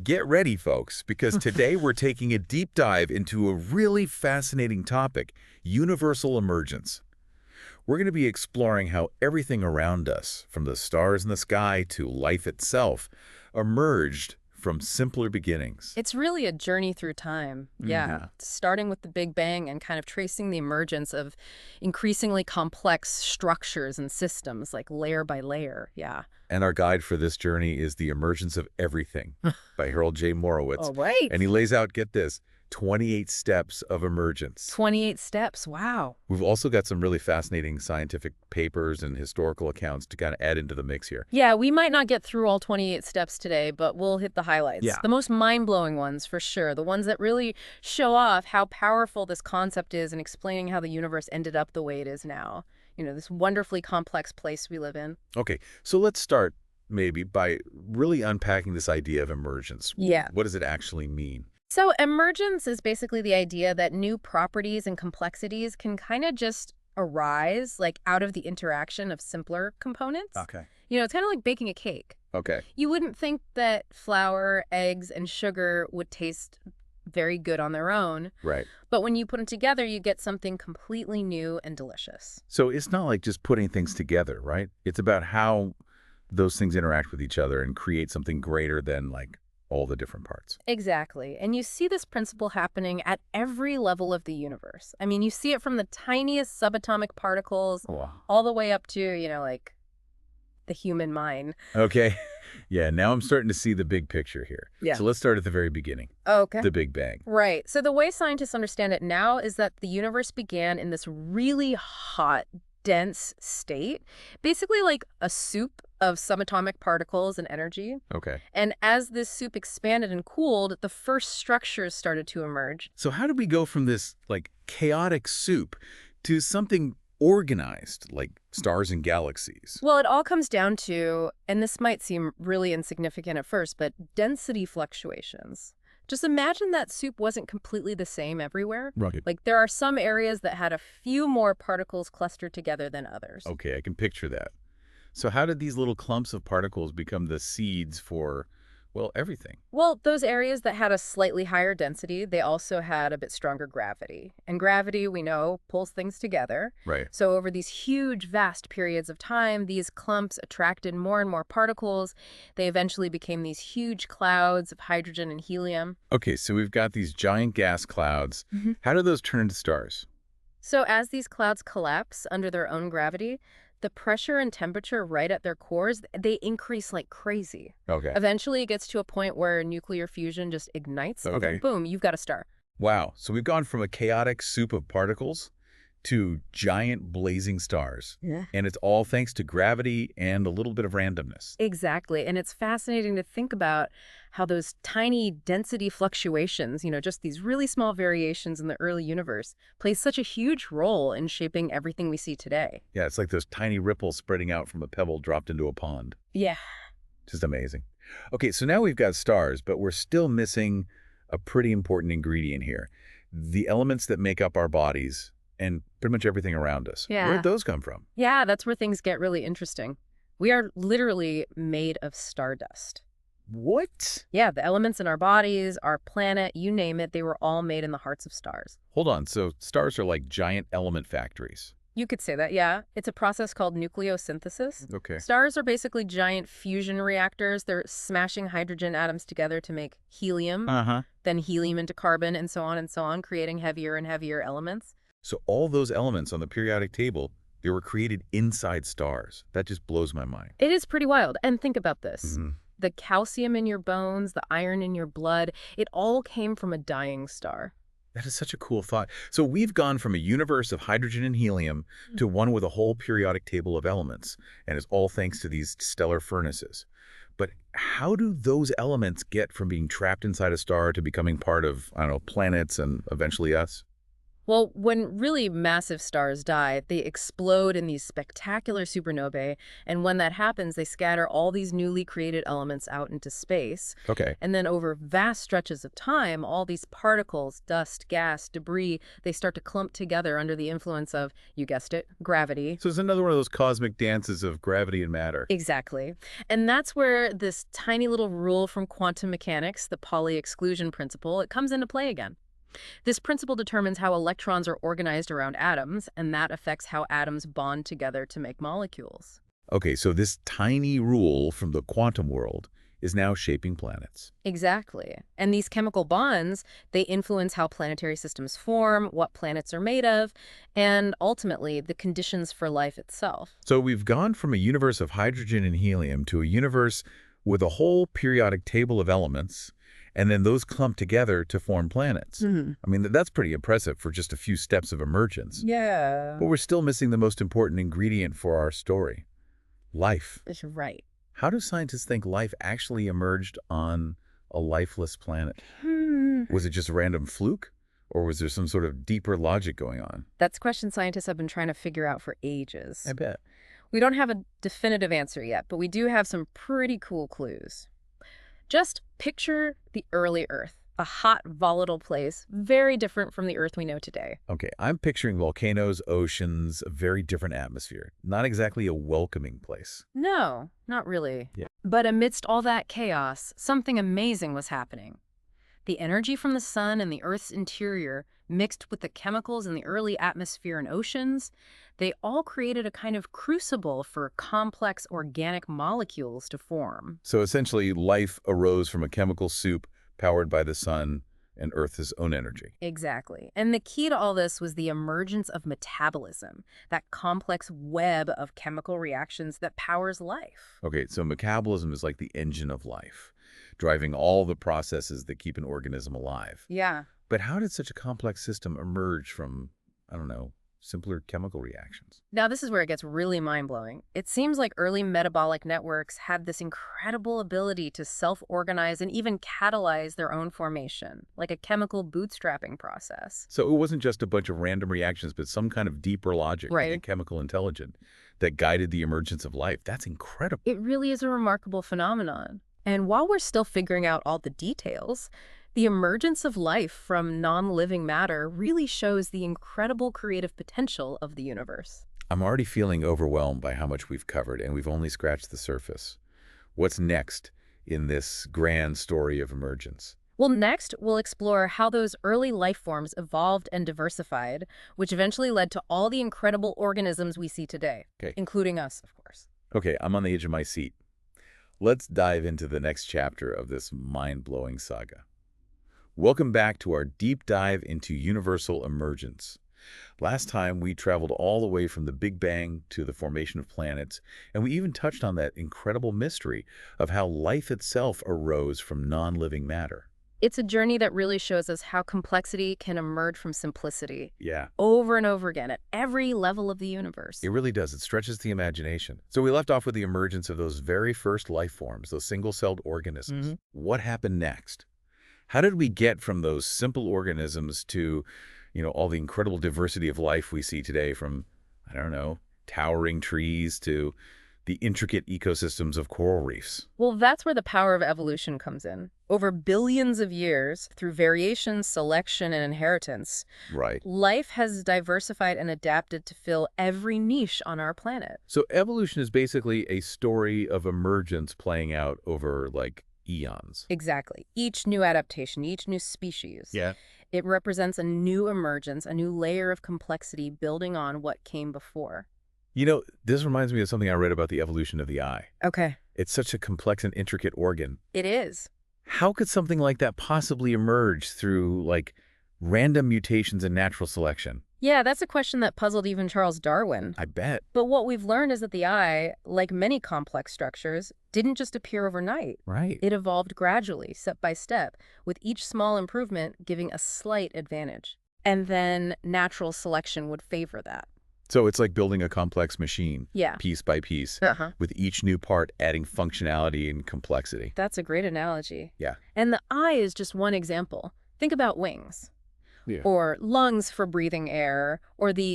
Get ready, folks, because today we're taking a deep dive into a really fascinating topic, universal emergence. We're going to be exploring how everything around us, from the stars in the sky to life itself, emerged from simpler beginnings. It's really a journey through time. Yeah. Starting with the Big Bang and kind of tracing the emergence of increasingly complex structures and systems, like layer by layer. Yeah. And our guide for this journey is The Emergence of Everything by Harold J. Morowitz. All right. And he lays out, get this, 28 steps of emergence. 28 steps. Wow. We've also got some really fascinating scientific papers and historical accounts to kind of add into the mix here. Yeah, we might not get through all 28 steps today, but we'll hit the highlights. Yeah. The most mind-blowing ones, for sure. The ones that really show off how powerful this concept is in explaining how the universe ended up the way it is now. You know, this wonderfully complex place we live in. Okay, so let's start maybe by really unpacking this idea of emergence. Yeah. What does it actually mean? So emergence is basically the idea that new properties and complexities can kind of just arise, like out of the interaction of simpler components. Okay. You know, it's kind of like baking a cake. Okay. You wouldn't think that flour, eggs, and sugar would taste very good on their own. Right. But when you put them together, you get something completely new and delicious. So it's not like just putting things together, right? It's about how those things interact with each other and create something greater than like all the different parts. Exactly. And you see this principle happening at every level of the universe. I mean, you see it from the tiniest subatomic particles Wow. all the way up to, you know, like the human mind. Okay. Yeah, now I'm starting to see the big picture here. Yeah. So let's start at the very beginning, Okay. the Big Bang. Right. So the way scientists understand it now is that the universe began in this really hot, dense state, basically like a soup of subatomic particles and energy. Okay. And as this soup expanded and cooled, the first structures started to emerge. So how did we go from this like chaotic soup to something organized like stars and galaxies? Well, it all comes down to, and this might seem really insignificant at first, but density fluctuations. Just imagine that soup wasn't completely the same everywhere. Right. Like there are some areas that had a few more particles clustered together than others. Okay, I can picture that. So how did these little clumps of particles become the seeds for, well, everything? Well, those areas that had a slightly higher density, they also had a bit stronger gravity. And gravity, we know, pulls things together. Right. So over these huge, vast periods of time, these clumps attracted more and more particles. They eventually became these huge clouds of hydrogen and helium. Okay, so we've got these giant gas clouds. Mhm. How do those turn into stars? So as these clouds collapse under their own gravity, the pressure and temperature right at their cores, they increase like crazy. Okay. Eventually, it gets to a point where nuclear fusion just ignites. Okay. And boom, you've got a star. Wow, so we've gone from a chaotic soup of particles to giant blazing stars. Yeah. And it's all thanks to gravity and a little bit of randomness. Exactly. And it's fascinating to think about how those tiny density fluctuations, you know, just these really small variations in the early universe, play such a huge role in shaping everything we see today. Yeah, it's like those tiny ripples spreading out from a pebble dropped into a pond. Yeah. Just amazing. Okay, so now we've got stars, but we're still missing a pretty important ingredient here. The elements that make up our bodies and pretty much everything around us. Yeah. Where'd those come from? Yeah, that's where things get really interesting. We are literally made of stardust. What? Yeah, the elements in our bodies, our planet, you name it, they were all made in the hearts of stars. Hold on, so stars are like giant element factories. You could say that, yeah. It's a process called nucleosynthesis. Okay. Stars are basically giant fusion reactors. They're smashing hydrogen atoms together to make helium, then helium into carbon, and so on, creating heavier and heavier elements. So all those elements on the periodic table, they were created inside stars. That just blows my mind. It is pretty wild. And think about this. Mhm. The calcium in your bones, the iron in your blood, it all came from a dying star. That is such a cool thought. So we've gone from a universe of hydrogen and helium to one with a whole periodic table of elements, and it's all thanks to these stellar furnaces. But how do those elements get from being trapped inside a star to becoming part of, I don't know, planets and eventually us? Well, when really massive stars die, they explode in these spectacular supernovae, and when that happens, they scatter all these newly created elements out into space. Okay. And then over vast stretches of time, all these particles, dust, gas, debris, they start to clump together under the influence of, you guessed it, gravity. So it's another one of those cosmic dances of gravity and matter. Exactly. And that's where this tiny little rule from quantum mechanics, the Pauli exclusion principle, it comes into play again. This principle determines how electrons are organized around atoms, and that affects how atoms bond together to make molecules. Okay, so this tiny rule from the quantum world is now shaping planets. Exactly. And these chemical bonds, they influence how planetary systems form, what planets are made of, and ultimately the conditions for life itself. So we've gone from a universe of hydrogen and helium to a universe with a whole periodic table of elements, and then those clump together to form planets. Hmm. I mean, that's pretty impressive for just a few steps of emergence. Yeah. But we're still missing the most important ingredient for our story: life. That's right. How do scientists think life actually emerged on a lifeless planet? Hmm. Was it just a random fluke? Or was there some sort of deeper logic going on? That's a question scientists have been trying to figure out for ages. I bet. We don't have a definitive answer yet, but we do have some pretty cool clues. Just picture the early Earth, a hot, volatile place, very different from the Earth we know today. Okay, I'm picturing volcanoes, oceans, a very different atmosphere. Not exactly a welcoming place. No, not really. Yeah. But amidst all that chaos, something amazing was happening. The energy from the sun and the Earth's interior, mixed with the chemicals in the early atmosphere and oceans, they all created a kind of crucible for complex organic molecules to form. So essentially, life arose from a chemical soup powered by the sun and Earth's own energy. Exactly. And the key to all this was the emergence of metabolism, that complex web of chemical reactions that powers life. Okay, so metabolism is like the engine of life, driving all the processes that keep an organism alive. Yeah. But how did such a complex system emerge from, I don't know, simpler chemical reactions? Now, this is where it gets really mind-blowing. It seems like early metabolic networks had this incredible ability to self-organize and even catalyze their own formation, like a chemical bootstrapping process. So it wasn't just a bunch of random reactions, but some kind of deeper logic, like a Right. chemical intelligence, that guided the emergence of life. That's incredible. It really is a remarkable phenomenon. And while we're still figuring out all the details, the emergence of life from non-living matter really shows the incredible creative potential of the universe. I'm already feeling overwhelmed by how much we've covered, and we've only scratched the surface. What's next in this grand story of emergence? Well, next, we'll explore how those early life forms evolved and diversified, which eventually led to all the incredible organisms we see today, Okay. including us, of course. Okay, I'm on the edge of my seat. Let's dive into the next chapter of this mind-blowing saga. Welcome back to our deep dive into universal emergence. Last time, we traveled all the way from the Big Bang to the formation of planets, and we even touched on that incredible mystery of how life itself arose from non-living matter. It's a journey that really shows us how complexity can emerge from simplicity Yeah, over and over again at every level of the universe. it really does. It stretches the imagination. So we left off with the emergence of those very first life forms, those single-celled organisms. What happened next? How did we get from those simple organisms to, all the incredible diversity of life we see today, from, I don't know, towering trees to the intricate ecosystems of coral reefs? Well, that's where the power of evolution comes in. Over billions of years, through variation, selection, and inheritance, Right. life has diversified and adapted to fill every niche on our planet. So evolution is basically a story of emergence playing out over, like, eons. Exactly. Each new adaptation, each new species, Yeah. it represents a new emergence, a new layer of complexity building on what came before. This reminds me of something I read about the evolution of the eye. Okay. It's such a complex and intricate organ. It is. How could something like that possibly emerge through, like, random mutations in natural selection? Yeah, that's a question that puzzled even Charles Darwin. I bet. But what we've learned is that the eye, like many complex structures, didn't just appear overnight. Right. It evolved gradually, step by step, with each small improvement giving a slight advantage. And then natural selection would favor that. So it's like building a complex machine, Yeah. piece by piece, Uh-huh. with each new part adding functionality and complexity. That's a great analogy. Yeah. And the eye is just one example. Think about wings. Yeah. or lungs for breathing air, or the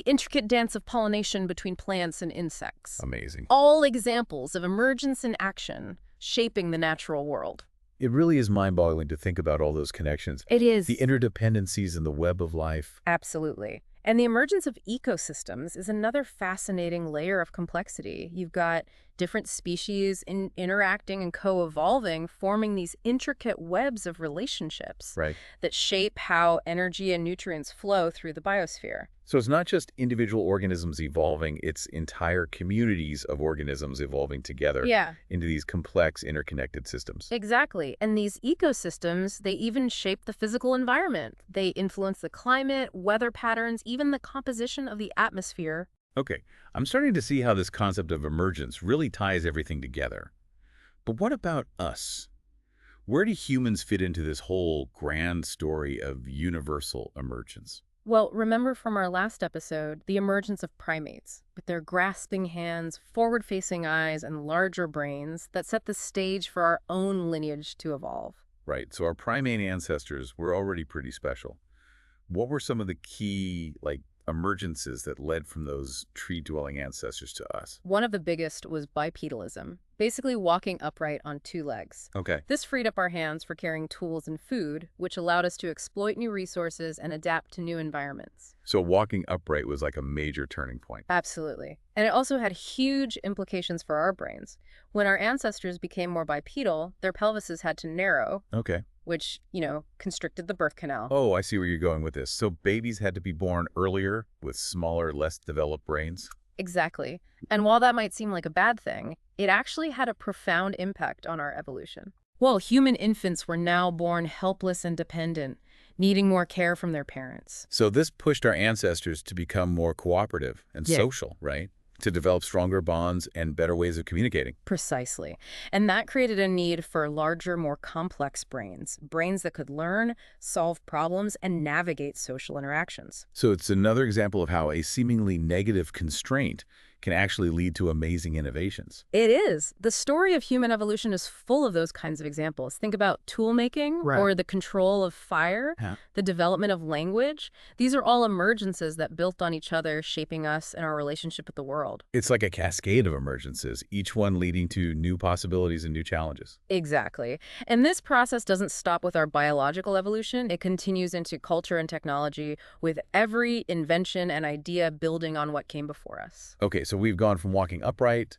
intricate dance of pollination between plants and insects. Amazing. All examples of emergence in action shaping the natural world. It really is mind-boggling to think about all those connections, It the is. interdependencies in the web of life. Absolutely. And the emergence of ecosystems is another fascinating layer of complexity. You've got different species interacting and co-evolving, forming these intricate webs of relationships Right. that shape how energy and nutrients flow through the biosphere. So it's not just individual organisms evolving, it's entire communities of organisms evolving together Yeah. into these complex, interconnected systems. Exactly. And these ecosystems, they even shape the physical environment. They influence the climate, weather patterns, even the composition of the atmosphere. Okay, I'm starting to see how this concept of emergence really ties everything together. But what about us? Where do humans fit into this whole grand story of universal emergence? Well, remember from our last episode, the emergence of primates, with their grasping hands, forward-facing eyes, and larger brains that set the stage for our own lineage to evolve. Right, so our primate ancestors were already pretty special. What were some of the key, emergences that led from those tree-dwelling ancestors to us? One of the biggest was bipedalism, basically walking upright on two legs. Okay. This freed up our hands for carrying tools and food, which allowed us to exploit new resources and adapt to new environments. So walking upright was like a major turning point. Absolutely. And it also had huge implications for our brains. When our ancestors became more bipedal, their pelvises had to narrow, Okay. which, constricted the birth canal. Oh, I see where you're going with this. So babies had to be born earlier with smaller, less developed brains? Exactly. And while that might seem like a bad thing, it actually had a profound impact on our evolution. Well, human infants were now born helpless and dependent, needing more care from their parents. So this pushed our ancestors to become more cooperative and Yeah. social, right? To develop stronger bonds and better ways of communicating. Precisely. And that created a need for larger, more complex brains that could learn, solve problems, and navigate social interactions. So it's another example of how a seemingly negative constraint can actually lead to amazing innovations. It is. The story of human evolution is full of those kinds of examples. Think about tool making Right. or the control of fire, Yeah. the development of language. These are all emergences that built on each other, shaping us and our relationship with the world. It's like a cascade of emergences, each one leading to new possibilities and new challenges. Exactly. And this process doesn't stop with our biological evolution. It continues into culture and technology, with every invention and idea building on what came before us. Okay, so we've gone from walking upright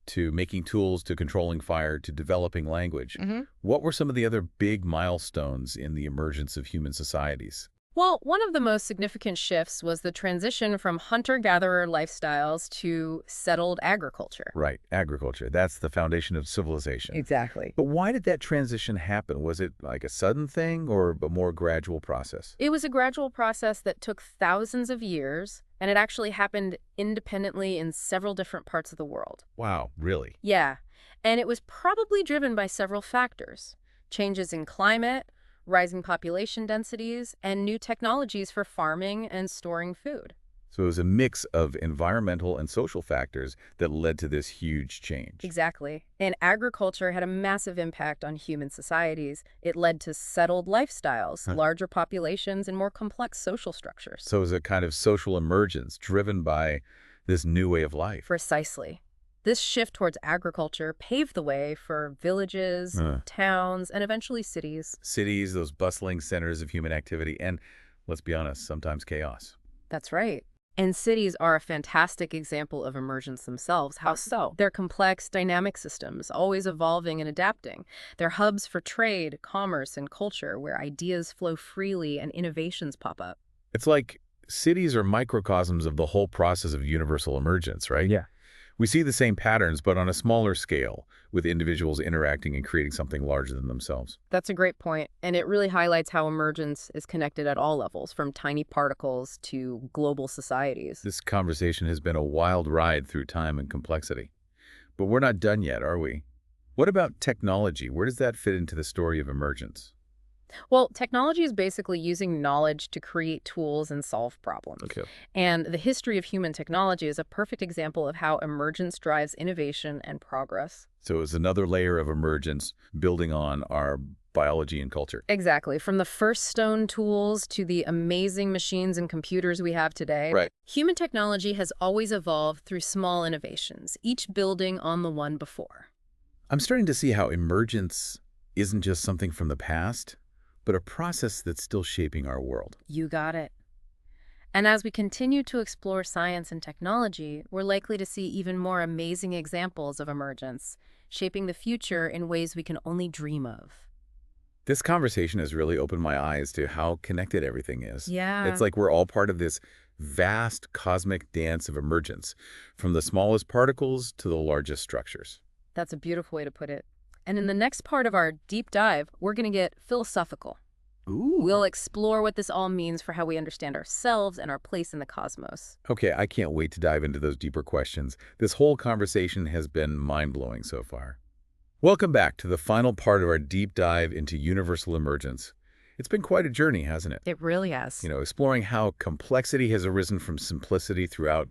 to making tools to controlling fire to developing language. What were some of the other big milestones in the emergence of human societies? Well, one of the most significant shifts was the transition from hunter-gatherer lifestyles to settled agriculture. Right, agriculture. That's the foundation of civilization. Exactly. But why did that transition happen? Was it like a sudden thing or a more gradual process? It was a gradual process that took thousands of years, and it actually happened independently in several different parts of the world. Wow, really? Yeah, and it was probably driven by several factors: changes in climate, rising population densities, and new technologies for farming and storing food. So it was a mix of environmental and social factors that led to this huge change. Exactly. And agriculture had a massive impact on human societies. It led to settled lifestyles, Huh. larger populations, and more complex social structures. So it was a kind of social emergence driven by this new way of life. Precisely. This shift towards agriculture paved the way for villages, towns, and eventually cities. Cities, those bustling centers of human activity, and let's be honest, sometimes chaos. That's right. And cities are a fantastic example of emergence themselves. How so? They're complex, dynamic systems, always evolving and adapting. They're hubs for trade, commerce, and culture, where ideas flow freely and innovations pop up. It's like cities are microcosms of the whole process of universal emergence, right? Yeah. We see the same patterns, but on a smaller scale, with individuals interacting and creating something larger than themselves. That's a great point, and it really highlights how emergence is connected at all levels, from tiny particles to global societies. This conversation has been a wild ride through time and complexity. But we're not done yet, are we? What about technology? Where does that fit into the story of emergence? Well, technology is basically using knowledge to create tools and solve problems. Okay. And the history of human technology is a perfect example of how emergence drives innovation and progress. So it's another layer of emergence building on our biology and culture. Exactly. From the first stone tools to the amazing machines and computers we have today, Right. human technology has always evolved through small innovations, each building on the one before. I'm starting to see how emergence isn't just something from the past, but a process that's still shaping our world. You got it. And as we continue to explore science and technology, we're likely to see even more amazing examples of emergence, shaping the future in ways we can only dream of. This conversation has really opened my eyes to how connected everything is. It's Yeah, like we're all part of this vast cosmic dance of emergence, from the smallest particles to the largest structures. that's a beautiful way to put it. And in the next part of our deep dive, we're going to get philosophical. Ooh. We'll explore what this all means for how we understand ourselves and our place in the cosmos. Okay, I can't wait to dive into those deeper questions. This whole conversation has been mind-blowing so far. Welcome back to the final part of our deep dive into universal emergence. It's been quite a journey, hasn't it? It really has. Exploring how complexity has arisen from simplicity throughout,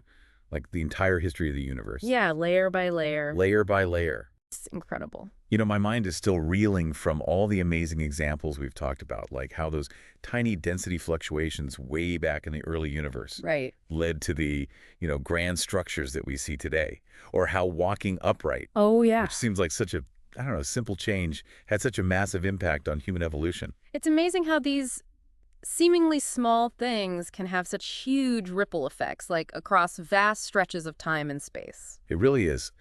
like, the entire history of the universe. Yeah, layer by layer. Layer by layer. It's incredible. My mind is still reeling from all the amazing examples we've talked about, like how those tiny density fluctuations way back in the early universe Right. led to the, grand structures that we see today, or how walking upright, Oh, yeah. which seems like such a, I don't know, simple change, had such a massive impact on human evolution. It's amazing how these seemingly small things can have such huge ripple effects, like across vast stretches of time and space. It really is.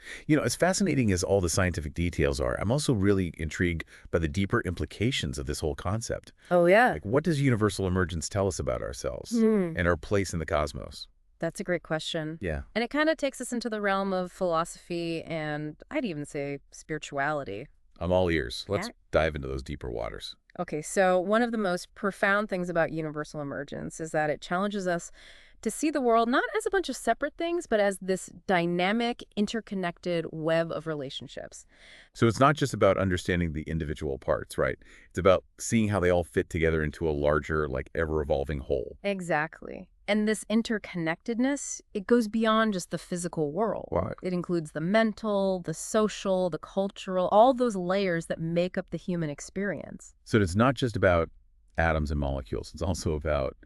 As fascinating as all the scientific details are, I'm also really intrigued by the deeper implications of this whole concept. Oh, yeah. Like, what does universal emergence tell us about ourselves and our place in the cosmos? That's a great question. Yeah, And it kind of takes us into the realm of philosophy and I'd even say spirituality. I'm all ears. Let's Yeah. dive into those deeper waters. Okay, so one of the most profound things about universal emergence is that it challenges us to see the world not as a bunch of separate things, but as this dynamic, interconnected web of relationships. So it's not just about understanding the individual parts, right? It's about seeing how they all fit together into a larger, like, ever-evolving whole. Exactly. And this interconnectedness, it goes beyond just the physical world. Wow. It includes the mental, the social, the cultural, all those layers that make up the human experience. So it's not just about atoms and molecules. It's also about,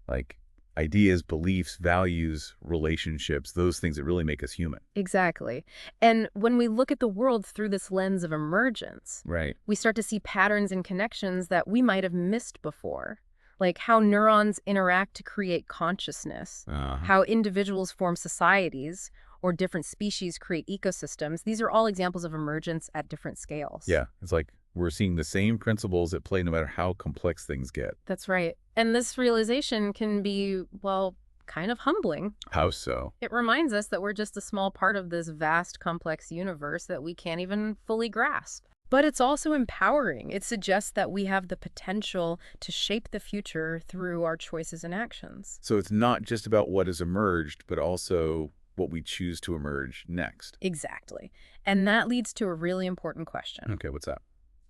like, ideas, beliefs, values, relationships, those things that really make us human. Exactly. And when we look at the world through this lens of emergence, Right. we start to see patterns and connections that we might have missed before, like how neurons interact to create consciousness, how individuals form societies, or different species create ecosystems. These are all examples of emergence at different scales. Yeah, it's like we're seeing the same principles at play no matter how complex things get. That's right. And this realization can be, well, kind of humbling. How so? It reminds us that we're just a small part of this vast, complex universe that we can't even fully grasp. But it's also empowering. It suggests that we have the potential to shape the future through our choices and actions. So it's not just about what has emerged, but also what we choose to emerge next. Exactly. And that leads to a really important question. Okay, what's that?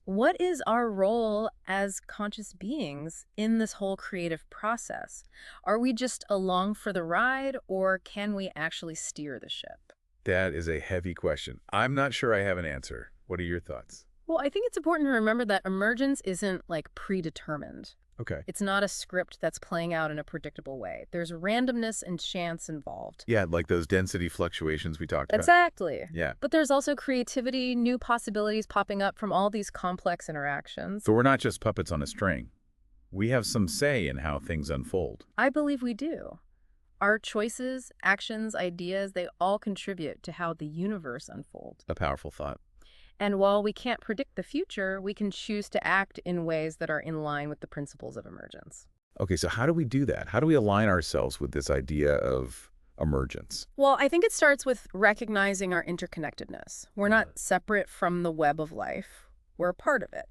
What is our role as conscious beings in this whole creative process? Are we just along for the ride, or can we actually steer the ship? That is a heavy question. I'm not sure I have an answer. What are your thoughts? Well, I think it's important to remember that emergence isn't like predetermined. Okay. It's not a script that's playing out in a predictable way. There's randomness and chance involved. Yeah, like those density fluctuations we talked about. Exactly. Yeah. But there's also creativity, new possibilities popping up from all these complex interactions. So we're not just puppets on a string. We have some say in how things unfold. I believe we do. Our choices, actions, ideas, they all contribute to how the universe unfolds. A powerful thought. And while we can't predict the future, we can choose to act in ways that are in line with the principles of emergence. Okay, so how do we do that? How do we align ourselves with this idea of emergence? Well, I think it starts with recognizing our interconnectedness. We're not separate from the web of life. We're a part of it.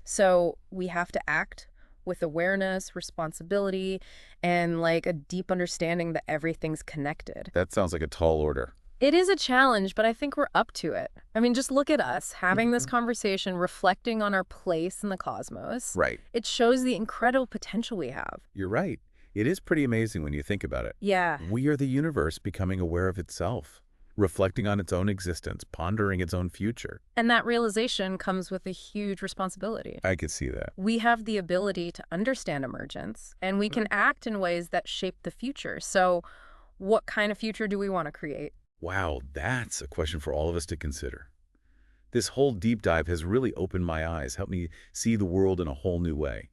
So we have to act with awareness, responsibility, and like a deep understanding that everything's connected. That sounds like a tall order. It is a challenge, but I think we're up to it. I mean, just look at us having this conversation, reflecting on our place in the cosmos. Right. It shows the incredible potential we have. You're right. It is pretty amazing when you think about it. Yeah. We are the universe becoming aware of itself. reflecting on its own existence, pondering its own future. And that realization comes with a huge responsibility. I could see that. We have the ability to understand emergence, and we can act in ways that shape the future. So, what kind of future do we want to create? Wow, that's a question for all of us to consider. This whole deep dive has really opened my eyes, helped me see the world in a whole new way.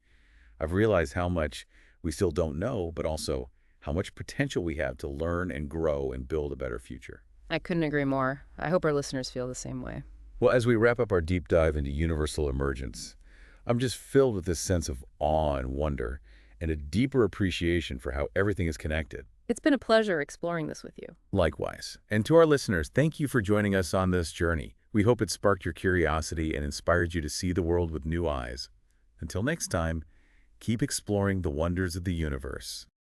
I've realized how much we still don't know, but also how much potential we have to learn and grow and build a better future. I couldn't agree more. I hope our listeners feel the same way. Well, as we wrap up our deep dive into universal emergence, I'm just filled with this sense of awe and wonder and a deeper appreciation for how everything is connected. It's been a pleasure exploring this with you. Likewise. And to our listeners, thank you for joining us on this journey. We hope it sparked your curiosity and inspired you to see the world with new eyes. Until next time, keep exploring the wonders of the universe.